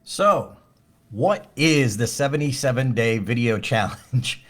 So, what is the 77-day video challenge?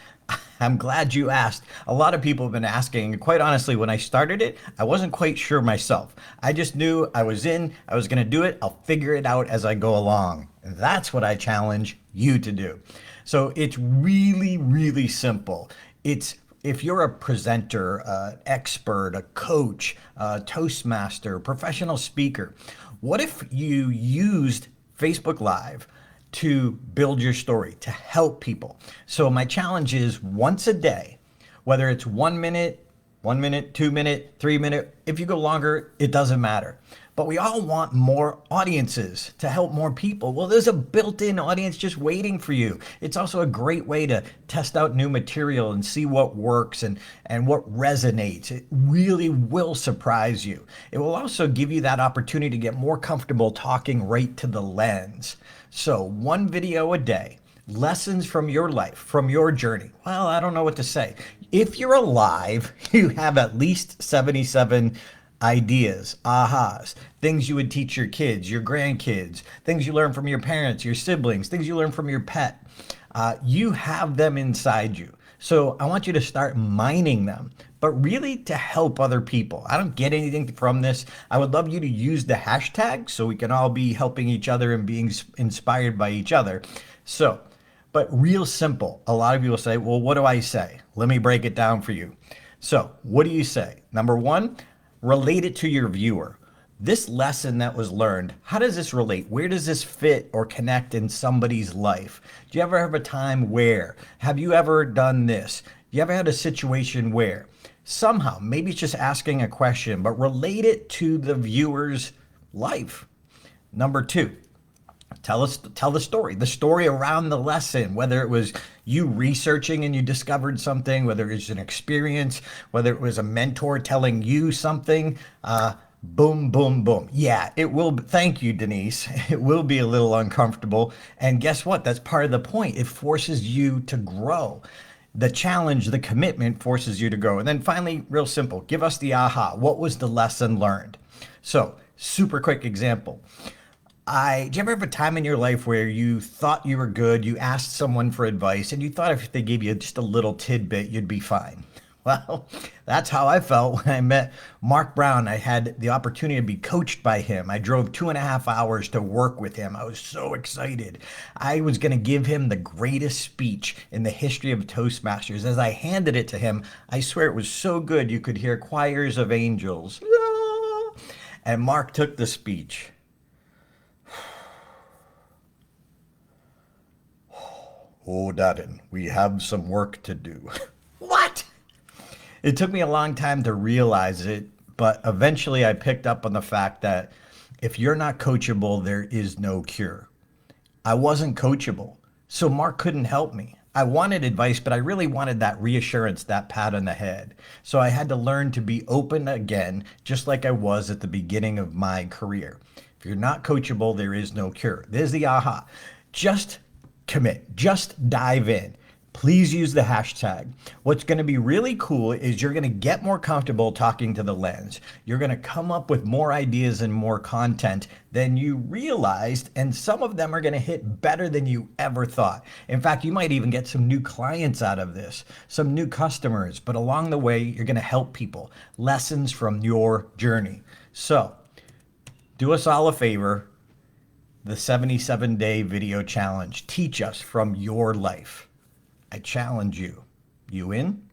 I'm glad you asked. A lot of people have been asking, and quite honestly, when I started it, I wasn't quite sure myself. I just knew I was going to do it, I'll figure it out as I go along. And that's what I challenge you to do. So, it's really, really simple. It's if you're a presenter, expert, a coach, a Toastmaster, professional speaker, what if you used Facebook Live to build your story, to help people? So my challenge is once a day, whether it's 1 minute, 1 minute, 2 minute, 3 minute, if you go longer, it doesn't matter. But we all want more audiences to help more people. Well, there's a built-in audience just waiting for you. It's also a great way to test out new material and see what works and what resonates. It really will surprise you. It will also give you that opportunity to get more comfortable talking right to the lens. So one video a day, lessons from your life, from your journey. Well, I don't know what to say. If you're alive, you have at least 77 ideas, ahas, things you would teach your kids, your grandkids, things you learn from your parents, your siblings, things you learn from your pet. You have them inside you. So I want you to start mining them, but really to help other people. I don't get anything from this. I would love you to use the hashtag so we can all be helping each other and being inspired by each other. So, but real simple. A lot of people say, well, what do I say? Let me break it down for you. So what do you say? Number one, relate it to your viewer. This lesson that was learned, how does this relate? Where does this fit or connect in somebody's life? Do you ever have a time where? Have you ever done this? You ever had a situation where? Somehow, maybe it's just asking a question, but relate it to the viewer's life. Number two, tell the story around the lesson, whether it was you researching and you discovered something, whether it was an experience, whether it was a mentor telling you something. Boom, boom, boom. Yeah, it will. Thank you, Denise. It will be a little uncomfortable. And guess what? That's part of the point. It forces you to grow. The challenge, the commitment forces you to grow. And then finally, real simple, give us the aha. What was the lesson learned? So, super quick example. Do you ever have a time in your life where you thought you were good, you asked someone for advice, and you thought if they gave you just a little tidbit, you'd be fine? Well, that's how I felt when I met Mark Brown. I had the opportunity to be coached by him. I drove 2.5 hours to work with him. I was so excited. I was going to give him the greatest speech in the history of Toastmasters. As I handed it to him, I swear it was so good you could hear choirs of angels. And Mark took the speech. Oh, Darren, we have some work to do. What? It took me a long time to realize it, but eventually I picked up on the fact that if you're not coachable, there is no cure. I wasn't coachable, so Mark couldn't help me. I wanted advice, but I really wanted that reassurance, that pat on the head. So I had to learn to be open again, just like I was at the beginning of my career. If you're not coachable, there is no cure. There's the aha. Just commit, just dive in. Please use the hashtag. What's going to be really cool is you're going to get more comfortable talking to the lens. You're going to come up with more ideas and more content than you realized, and some of them are going to hit better than you ever thought. In fact, you might even get some new clients out of this, some new customers, but along the way, you're going to help people. Lessons from your journey. So, do us all a favor. The 77-day video challenge. Teach us from your life. I challenge you. You in?